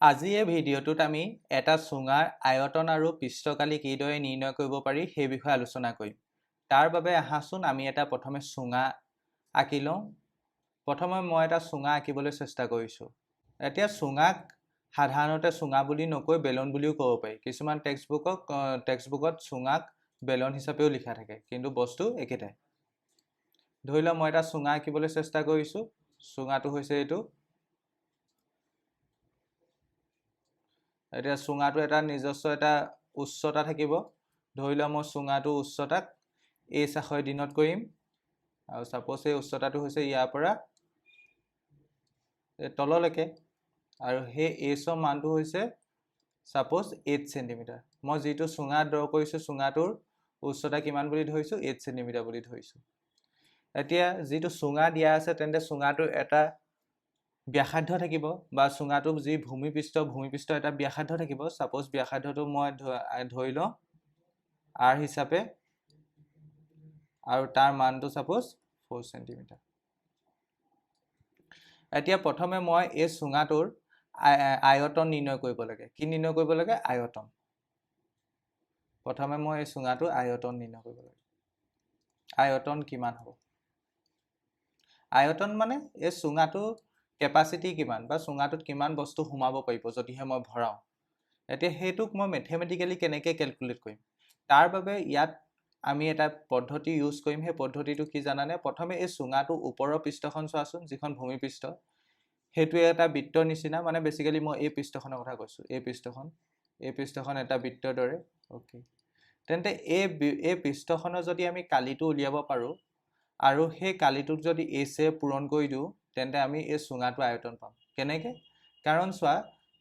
আজি এই ভিডিঅ'টোত আমি এটা চুঙাৰ আয়তন আৰু পৃষ্ঠকালি কিদৰে নিৰ্ণয় কৰিব পাৰি সেই বিষয়ে আলোচনা কৰিম। তাৰ বাবে আহাচোন আমি এটা প্ৰথমে চুঙা আঁকি লওঁ। প্ৰথমে মই এটা চুঙা আঁকিবলৈ চেষ্টা কৰিছোঁ। এতিয়া চুঙাক সাধাৰণতে চুঙা বুলি নকৈ বেলন বুলিও ক'ব পাৰি। কিছুমান টেক্সটবুকত চুঙাক বেলন হিচাপেও লিখা থাকে, কিন্তু বস্তু একেটাই। ধৰি লওঁ মই এটা চুঙা আঁকিবলৈ চেষ্টা কৰিছোঁ। চুঙাটো হৈছে এইটো। এতিয়া চুঙাটো এটা নিজস্ব এটা উচ্চতা থাকিব। ধৰি লওঁ মই চুঙাটো উচ্চতাক h আখৰে ডিন'ট কৰিম, আৰু সাপোজ এই উচ্চতাটো হৈছে ইয়াৰ পৰা তললৈকে, আৰু সেই h ৰ মানটো হৈছে সাপোজ 8 সেন্টিমিটাৰ। মই যিটো চুঙা ড্ৰ কৰিছোঁ চুঙাটোৰ উচ্চতা কিমান বুলি ধৰিছোঁ 8 সেন্টিমিটাৰ বুলি ধৰিছোঁ। এতিয়া যিটো চুঙা দিয়া আছে তেন্তে চুঙাটোৰ এটা ব্যাসাৰ্ধ থাকিব, বা চুঙাটোৰ যি ভূমিপৃষ্ঠ এটা ব্যাসাৰ্ধ থাকিব। সাপোজ ব্যাসাৰ্ধটো মই ধৰি লওঁ r হিচাপে, আৰু তাৰ মানটো সাপোজ 4 সেন্টিমিটাৰ। এতিয়া প্ৰথমে মই এই চুঙাটোৰ আয়তন নিৰ্ণয় কৰিব লাগে। কি নিৰ্ণয় কৰিব লাগে? আয়তন। প্ৰথমে মই এই চুঙাটোৰ আয়তন নিৰ্ণয় কৰিব লাগে। আয়তন কিমান হ'ব? আয়তন মানে এই চুঙাটো কেপাচিটি কিমান, বা চুঙাটোত কিমান বস্তু সোমাব পাৰিব যদিহে মই ভৰাওঁ। এতিয়া সেইটোক মই মেথমেটিকেলি কেনেকৈ কেলকুলেট কৰিম? তাৰ বাবে ইয়াত আমি এটা পদ্ধতি ইউজ কৰিম। সেই পদ্ধতিটো কি জানানে? প্ৰথমে এই চুঙাটো ওপৰৰ পৃষ্ঠখন চোৱাচোন, যিখন ভূমিপৃষ্ঠ, সেইটোৱে এটা বৃত্তৰ নিচিনা। মানে বেছিকেলি মই এই পৃষ্ঠখনৰ কথা কৈছোঁ। এই পৃষ্ঠখন এটা বৃত্তৰ দৰে। অ'কে, তেন্তে এই পৃষ্ঠখনৰ যদি আমি কালিটো উলিয়াব পাৰোঁ, আৰু সেই কালিটোক যদি এছে পূৰণ কৰি দিওঁ, তেন্তে আমি এই চুঙাটোৰ আয়তন পাম। কেনেকৈ? কাৰণ চোৱা,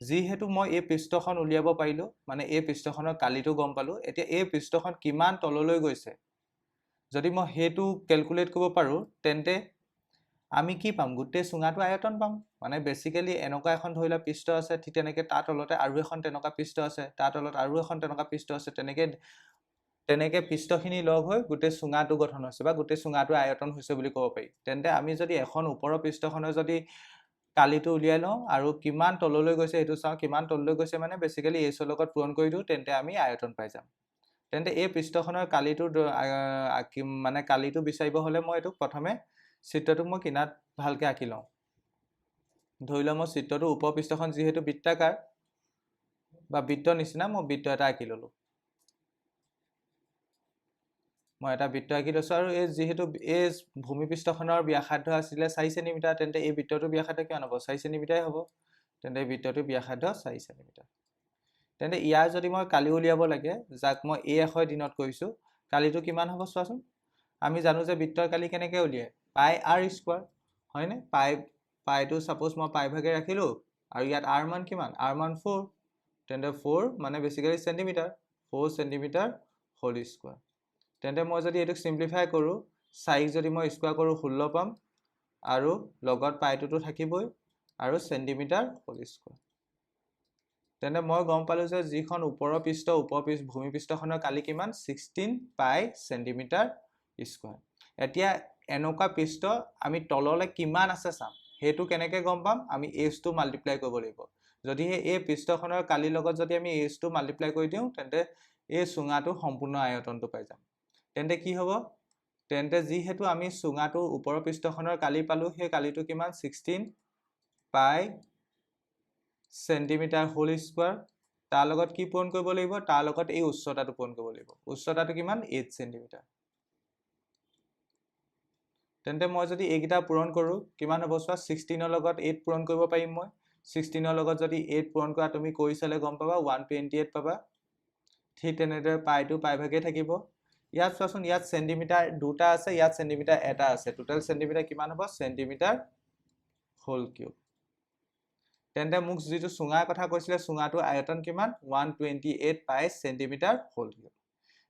যিহেতু মই এই পৃষ্ঠখন উলিয়াব পাৰিলোঁ, মানে এই পৃষ্ঠখনৰ কালিটো গম পালোঁ। এতিয়া এই পৃষ্ঠখন কিমান তললৈ গৈছে যদি মই সেইটো কেলকুলেট কৰিব পাৰোঁ, তেন্তে আমি কি পাম? গোটেই চুঙাটো আয়তন পাম। মানে বেছিকেলি এনেকুৱা এখন ধৰি লোৱা পৃষ্ঠ আছে, ঠিক তেনেকৈ তাৰ তলতে আৰু এখন তেনেকুৱা পৃষ্ঠ আছে, তাৰ তলত আৰু এখন তেনেকুৱা পৃষ্ঠ আছে। তেনেকৈ পৃষ্ঠখিনি লগ হৈ গোটেই চুঙাটো গঠন হৈছে, বা গোটেই চুঙাটো আয়তন হৈছে বুলি ক'ব পাৰি। তেন্তে আমি যদি এখন ওপৰৰ পৃষ্ঠখনৰ যদি কালিটো উলিয়াই লওঁ আৰু কিমান তললৈ গৈছে সেইটো চাওঁ, কিমান তললৈ গৈছে মানে বেছিকেলি এইচৰ লগত পূৰণ কৰি দিওঁ, তেন্তে আমি আয়তন পাই যাম। তেন্তে এই পৃষ্ঠখনৰ কালিটো বিচাৰিব হ'লে মই এইটোক প্ৰথমে চিত্ৰটোক মই কিনাৰত ভালকৈ আঁকি লওঁ। ধৰি লওঁ মই চিত্ৰটো ওপৰ পৃষ্ঠখন যিহেতু বৃত্তাকাৰ বা বৃত্তৰ নিচিনা, মই বৃত্ত এটা আঁকি ল'লোঁ। মই এটা বৃত্ত আঁকি লৈছোঁ, আৰু যিহেতু এই ভূমিপৃষ্ঠখনৰ ব্যাসাৰ্ধ আছিলে 4 সেন্টিমিটাৰ, তেন্তে এই বৃত্তটোৰ ব্যাসাৰ্ধ কিমান হ'ব? 4 সেন্টিমিটাৰেই হ'ব। তেন্তে এই বৃত্তটোৰ ব্যাসাৰ্ধ 4 সেন্টিমিটাৰ। তেন্তে ইয়াৰ যদি মই কালি উলিয়াব লাগে, যাক মই a আখৰে ডিন'ট কৰিছোঁ, কালিটো কিমান হ'ব চোৱাচোন। আমি জানো যে বৃত্তৰ কালি কেনেকৈ উলিয়ায়? পাই r স্কোৱাৰ, হয়নে? পাইটো সাপোজ মই পাই ভাগে ৰাখিলোঁ, আৰু ইয়াত r মান কিমান? r মান 4। তেন্তে 4 মানে basically centimetre, 4 centimetre whole square. তেন্তে মই যদি এইটোক চিম্প্লিফাই কৰোঁ, 4ক যদি মই স্কোৱাৰ কৰোঁ 16 পাম, আৰু লগত পাইটোতো থাকিবই, আৰু সেন্টিমিটাৰ হোল স্কোৱাৰ। তেন্তে মই গম পালোঁ যে যিখন ওপৰৰ ভূমিপৃষ্ঠখনৰ কালি কিমান? 16 পাই সেন্টিমিটাৰ স্কোৱাৰ। এতিয়া এনেকুৱা পৃষ্ঠ আমি তললৈ কিমান আছে চাম। সেইটো কেনেকৈ গম পাম? আমি এইচটো মাল্টিপ্লাই কৰিব লাগিব। যদিহে এই পৃষ্ঠখনৰ কালিৰ লগত যদি আমি এইচটো মাল্টিপ্লাই কৰি দিওঁ, তেন্তে এই চুঙাটোৰ সম্পূৰ্ণ আয়তনটো পাই যাম। তেন্তে কি হ'ব? তেন্তে যিহেতু আমি চুঙাটোৰ ওপৰৰ পৃষ্ঠখনৰ কালি পালোঁ, সেই কালিটো কিমান? 16 পাই সেন্টিমিটাৰ হোল স্কোৱাৰ। তাৰ লগত কি পূৰণ কৰিব লাগিব? তাৰ লগত এই উচ্চতাটো পূৰণ কৰিব লাগিব। উচ্চতাটো কিমান? 8 সেন্টিমিটাৰ। তেন্তে মই যদি এইকেইটা পূৰণ কৰোঁ, কিমান হ'ব চোৱা? 16ৰ লগত 8 পূৰণ কৰিব পাৰিম মই। 16ৰ লগত যদি 8 পূৰণ কৰা তুমি কৰি চালে গম পাবা, 128 পাবা। ঠিক তেনেদৰে পাইটো প্ৰায়ভাগেই থাকিব। ইয়াত চোৱাচোন, ইয়াত সেন্টিমিটাৰ দুটা আছে, ইয়াত সেন্টিমিটাৰ এটা আছে। টোটেল সেন্টিমিটাৰ কিমান হ'ব? Centimetre whole cube. তেন্তে মোক যিটো চুঙাৰ কথা কৈছিলে, চুঙাটোৰ আয়তন কিমান? 128 পাই সেন্টিমিটাৰ হোল কিউব।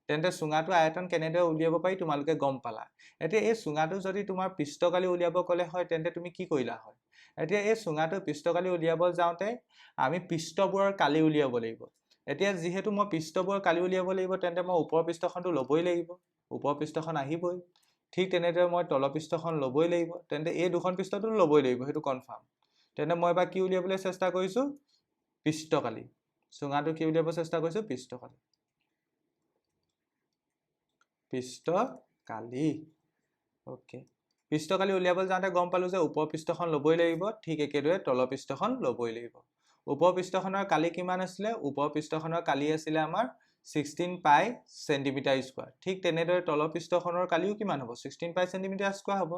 তেন্তে চুঙাটোৰ আয়তন কেনেদৰে উলিয়াব পাৰি তোমালোকে গম পালা। এতিয়া এই চুঙাটো যদি তোমাৰ পৃষ্ঠকালি উলিয়াব ক'লে হয়, তেন্তে তুমি কি কৰিলা হয়? এতিয়া এই চুঙাটোৰ পৃষ্ঠকালি উলিয়াব যাওঁতে আমি পৃষ্ঠবোৰৰ কালি উলিয়াব লাগিব। এতিয়া যিহেতু মই পৃষ্ঠবোৰৰ কালি উলিয়াব লাগিব, তেন্তে মই ওপৰৰ পৃষ্ঠখনটো ল'বই লাগিব। ওপৰৰ পৃষ্ঠখন আহিবই। ঠিক তেনেদৰে মই তলৰ পৃষ্ঠখন ল'বই লাগিব। তেন্তে এই দুখন পৃষ্ঠটো ল'বই লাগিব, সেইটো কনফাৰ্ম। তেন্তে মই এবাৰ কি উলিয়াবলৈ চেষ্টা কৰিছোঁ? পৃষ্ঠকালি চুঙাটো কি উলিয়াব চেষ্টা কৰিছো পৃষ্ঠকালি ওকে পৃষ্ঠকালি উলিয়াবলৈ যাওঁতে গম পালো যে ওপৰ পৃষ্ঠখন ল'বই লাগিব ঠিক একেদৰে তলৰ পৃষ্ঠখন ল'বই লাগিব ওপৰ পৃষ্ঠখনৰ কালি কিমান আছিলে ওপৰ পৃষ্ঠখনৰ কালি আছিলে আমাৰ 16 পাই সেন্টিমিটাৰ স্কয়াৰ ঠিক তেনেদৰে তলৰ পৃষ্ঠখনৰ কালিও কিমান হ'ব 16 পাই সেন্টিমিটাৰ স্কয়াৰ হ'ব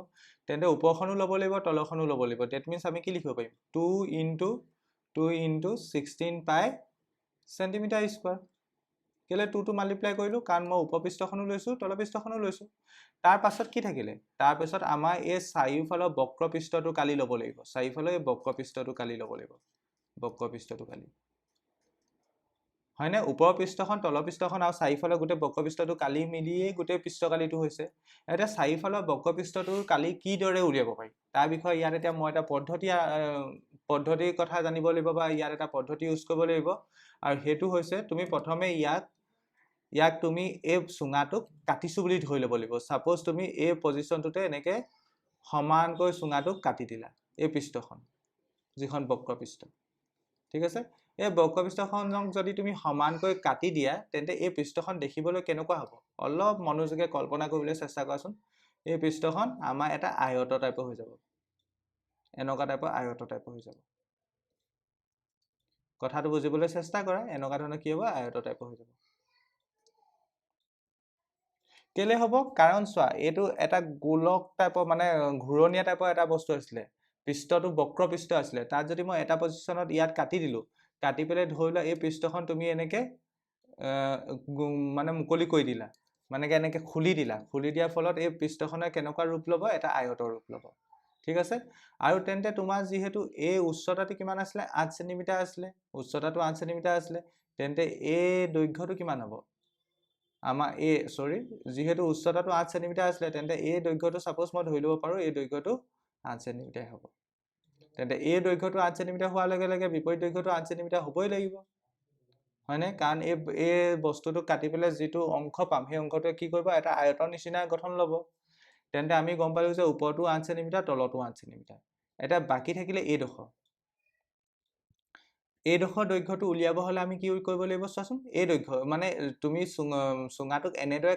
তেন্তে ওপৰখনো ল'ব লাগিব তলৰখনো ল'ব লাগিব দ্যাট মিন্স আমি কি লিখিব পাৰিম 2 into 16 পাই সেন্টিমিটাৰ স্কয়াৰ কেলে 2 টো মাল্টিপ্লাই কৰিলো কাৰণ মই উপপৃষ্ঠখনো লৈছো তলপৃষ্ঠখনো লৈছো তাৰ পাছত কি থাকিলে তাৰ পাছত আমাৰ এই চাৰিওফালৰ বক্ৰপৃষ্ঠটো কালি ল'ব লাগিব চাৰিওফালৰ এই বক্ৰপৃষ্ঠটো কালি ল'ব লাগিব বক্ৰপৃষ্ঠটো কালি হয়নে উপপৃষ্ঠখন তলপৃষ্ঠখন আৰু চাৰিওফালৰ গোটেই বক্ৰপৃষ্ঠটো কালি মিলিয়ে গোটেই পৃষ্ঠকালিটো হৈছে এটা চাৰিওফালৰ বক্ৰপৃষ্ঠটোৰ কালি কি দৰে উলিয়াব পাৰি তাৰ বিষয়ে ইয়াত এতিয়া মই এটা পদ্ধতিৰ কথা জানিব লাগিব বা ইয়াত এটা পদ্ধতি ইউজ কৰিব লাগিব আৰু হেতু হৈছে তুমি প্ৰথমে ইয়াক তুমি এই চুঙাটোক কাটিছো বুলি ধৰি ল'ব লাগিব সাপোজ তুমি এই পজিশনটোতে এনেকে সমানকৈ চুঙাটোক কাটি দিলা এই পৃষ্ঠখন যিখন বক্ৰপৃষ্ঠ ঠিক আছে এই বক্ৰপৃষ্ঠখনক যদি তুমি সমানকৈ কাটি দিয়া তেন্তে এই পৃষ্ঠখন দেখিবলৈ কেনেকুৱা হ'ব অলপ মনোযোগে কল্পনা কৰিবলৈ চেষ্টা কৰাচোন এই পৃষ্ঠখন আমাৰ এটা আয়ত টাইপৰ হৈ যাব এনেকুৱা টাইপৰ আয়ত টাইপৰ হৈ যাব কথাটো বুজিবলৈ চেষ্টা কৰা এনেকুৱা ধৰণৰ কি হ'ব আয়ত টাইপৰ হৈ যাব কেলে হ'ব কাৰণ চোৱা এইটো এটা গোলক টাইপৰ মানে ঘূৰণীয়া টাইপৰ এটা বস্তু আছিলে পৃষ্ঠটো বক্ৰপৃষ্ঠ আছিলে তাত যদি মই এটা পজিশনত ইয়াত কাটি দিলো কাটি পেলে ধৰিলা এই পৃষ্ঠখন তুমি এনেকে মানে মুকলি কৰি দিলা মানে এনেকে খুলি দিয়াৰ ফলত এই পৃষ্ঠখনে কেনেকুৱা ৰূপ ল'ব এটা আয়তৰ ৰূপ ল'ব ঠিক আছে আৰু তেন্তে তোমাৰ যিহেতু এই উচ্চতাটো কিমান আছিলে 8 সেন্টিমিটাৰ আছিলে উচ্চতাটো 8 সেন্টিমিটাৰ আছিলে তেন্তে এই দৈৰ্ঘ্যটো কিমান হ'ব আমাৰ যিহেতু উচ্চতাটো 8 সেন্টিমিটাৰ আছিলে তেন্তে এই দৈৰ্ঘ্যটো সাপোজ মই ধৰি ল'ব পাৰো এই দৈৰ্ঘ্যটো 8 সেন্টিমিটাৰ হ'ব তেন্তে এই দৈৰ্ঘ্যটো 8 সেন্টিমিটাৰ হোৱাৰ লগে লগে বিপৰীত দৈৰ্ঘ্যটো 8 সেন্টিমিটাৰ হ'বই লাগিব হয়নে কাৰণ এই বস্তুটো কাটি পেলে যিটো অংশ পাম সেই অংশটোৱে কি কৰিব এটা আয়তৰ নিচিনা গঠন ল'ব তেন্তে আমি গম পালো যে ওপৰটো 8 সেন্টিমিটাৰ তলটো 8 সেন্টিমিটাৰ এটা বাকি থাকিলে এই ডখৰ দৈৰ্ঘ্যটো উলিয়াব হলে আমি কি কৰিব লাগিব চোৱাচোন এই দৈৰ্ঘ্য মানে তুমি চুঙাটোক এনেদৰে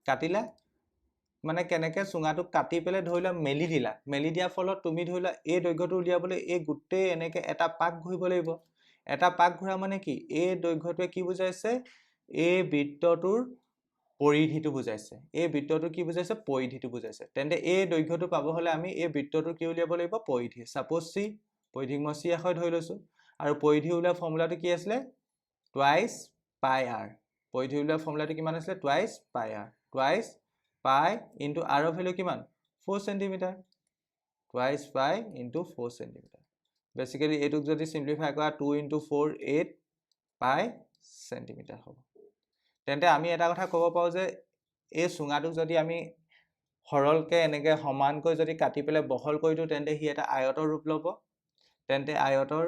কাটিলা মানে কেনেকে চুঙাটোক কাটি পেলে ধৰিলা মেলি দিয়াৰ ফলত তুমি ধৰিলা এই দৈৰ্ঘ্যটো উলিয়াবলৈ এই গোটেই এনেকে এটা পাক ঘূৰিব লাগিব এটা পাক ঘূৰা মানে কি এই দৈৰ্ঘ্যটোৱে কি বুজাইছে এই বৃত্তটোৰ পৰিধিটো বুজাইছে এই বৃত্তটো কি বুজাইছে পৰিধিটো বুজাইছে তেন্তে এই দৈৰ্ঘ্যটো পাব হলে আমি এই বৃত্তটোৰ কি উলিয়াব লাগিব পৰিধি সাপোজ চি পৰিধিক মই চি আখৰ ধৰি লৈছো আৰু পৰিধি উলিওৱা ফৰ্মুলাটো কি আছিলে টুৱাইস পাই r পৰিধি উলিওৱা ফৰ্মুলাটো কিমান আছিলে twice pi r twice pi into r ৰ ভ্যালু কিমান 4 centimetre twice pi into 4 centimetre basically এটুক যদি সিম্পলিফাই কৰা 2 into 4 8 পাই সেন্টিমিটাৰ হ'ব তেন্তে আমি এটা কথা ক'ব পাৰো যে এই চুঙাটোক যদি আমি সৰলকে এনেকে সমানকৈ যদি কাটি পেলে বহল কৰি দিও তেন্তে হি এটা আয়তৰ ৰূপ ল'ব তেন্তে আয়তৰ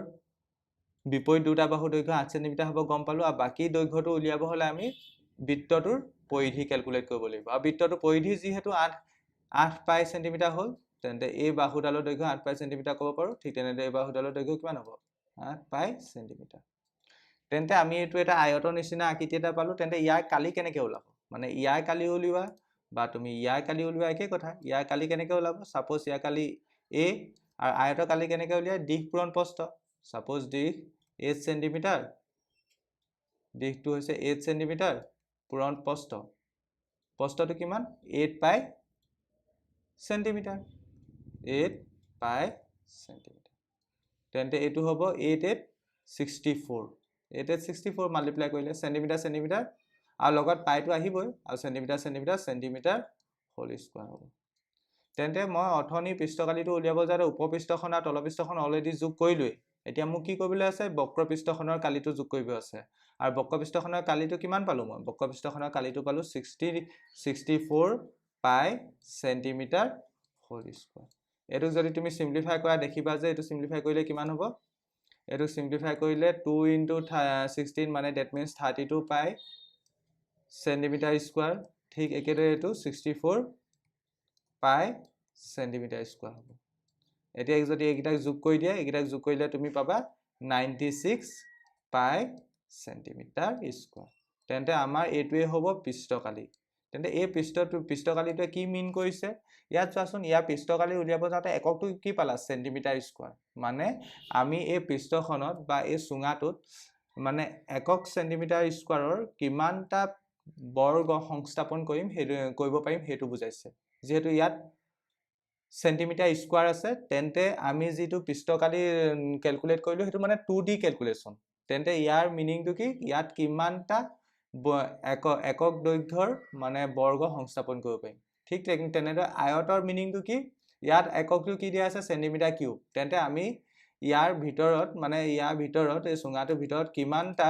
বিপৰীত দুটা বাহু দৈৰ্ঘ্য 8 সেন্টিমিটাৰ হ'ব গম পালো আৰু বাকি দৈৰ্ঘ্যটো উলিয়াব হলে আমি বৃত্তটোৰ পৰিধি ক্যালকুলেট কৰিব লাগিব আৰু বৃত্তটোৰ পৰিধি যিহেতু 8 পাই সেন্টিমিটাৰ হ'ল তেন্তে এই বাহুডালৰ দৈৰ্ঘ্য 8 পাই সেন্টিমিটাৰ ক'ব পাৰো ঠিক তেনেদৰে এই বাহুডালৰ দৈৰ্ঘ্য কিমান হ'ব 8 পাই সেন্টিমিটাৰ তেন্তে আমি এইটো এটা আয়তৰ নিচিনা আকৃতি এটা পালো তেন্তে ইয়াৰ কালি কেনেকৈ ওলাব মানে ইয়াৰ কালি উলিওৱা বা তুমি ইয়াৰ কালি উলিওৱা একে কথা ইয়াৰ কালি কেনেকৈ ওলাব সাপোজ ইয়াৰ কালি a আৰু আয়তৰ কালি কেনেকৈ উলিয়ায় দিশ পূৰণ প্ৰস্থ সাপোজ দিশ 8 সেন্টিমিটাৰ দিশটো হৈছে 8 সেন্টিমিটাৰ পূৰণ প্ৰস্থটো কিমান 8 পাই সেন্টিমিটাৰ 8 পাই সেন্টিমিটাৰ তেন্তে এটো হ'ব 8 64 মাল্টিপ্লাই কৰিলে সেন্টিমিটাৰ আৰু লগত পাইটো আহিবই আৰু সেন্টিমিটাৰ হোল স্কয়াৰ হ'ব তেন্তে মই অথনি পৃষ্ঠকালিটো উলিয়াব যাতে উপপৃষ্ঠখন আৰু তলপৃষ্ঠখন অলৰেডি যোগ কৰিলোই এতিয়া মোক কি কৰিবলৈ আছে বক্ৰপৃষ্ঠখনৰ কালিটো যোগ কৰিব আছে আৰু বক্ৰপৃষ্ঠখনৰ কালিটো কিমান পালো মই বক্ৰপৃষ্ঠখনৰ কালিটো পালো 64 পাই সেন্টিমিটাৰ হোল স্কয়াৰ এটো যদি তুমি সিম্পলিফাই কৰা দেখিবা যে এটো সিম্পলিফাই কৰিলে কিমান হ'ব এটো সিম্পলিফাই কৰিলে 2 into 16 মানে that means 32 পাই সেন্টিমিটাৰ স্কয়াৰ ঠিক একেদৰে এটো 64 পাই সেন্টিমিটাৰ স্কয়াৰ হ'ব এতিয়া যদি এইকেইটাক যোগ কৰি দিয়া এইকেইটাক যোগ কৰিলে তুমি পাবা 96 পাই সেন্টিমিটাৰ স্কোয়াৰ তেন্তে আমাৰ এইটোৱে হ'ব পৃষ্ঠকালি তেন্তে এই পৃষ্ঠকালিটোৱে কি মিন কৰিছে ইয়াত চোৱাচোন ইয়াৰ পৃষ্ঠকালি উলিয়াব যাওঁতে এককটো কি পালা সেন্টিমিটাৰ স্কোয়াৰ মানে আমি এই পৃষ্ঠখনত বা এই চুঙাটোত মানে একক সেন্টিমিটাৰ স্কোয়াৰৰ কিমানটা বৰ্গ সংস্থাপন কৰিব পাৰিম সেইটো বুজাইছে যেহেতু ইয়াত সেন্টিমিটাৰ স্কোয়াৰ আছে তেন্তে আমি যেটো পৃষ্ঠকালি ক্যালকুলেট কৰিলো হেতু মানে 2D ক্যালকুলেশন তেন্তে ইয়াৰ মিনিংটো কি ইয়াত কিমানটা একক দৈৰ্ঘ্যৰ মানে বৰ্গ সংস্থাপন কৰিব পাৰিম ঠিক তেনেদৰে আয়তৰ মিনিংটো কি ইয়াত এককটো কি দিয়া আছে সেন্টিমিটাৰ কিউব তেন্তে আমি ইয়াৰ ভিতৰত এই চুঙাটোৰ ভিতৰত কিমানটা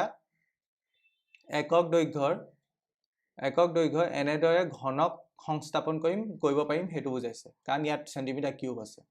একক দৈৰ্ঘ্যৰ এনেদৰে ঘনক সংস্থাপন কৰিব পাৰিম হেতু বুজাইছে কাৰণ ইয়াত সেন্টিমিটাৰ কিউব আছে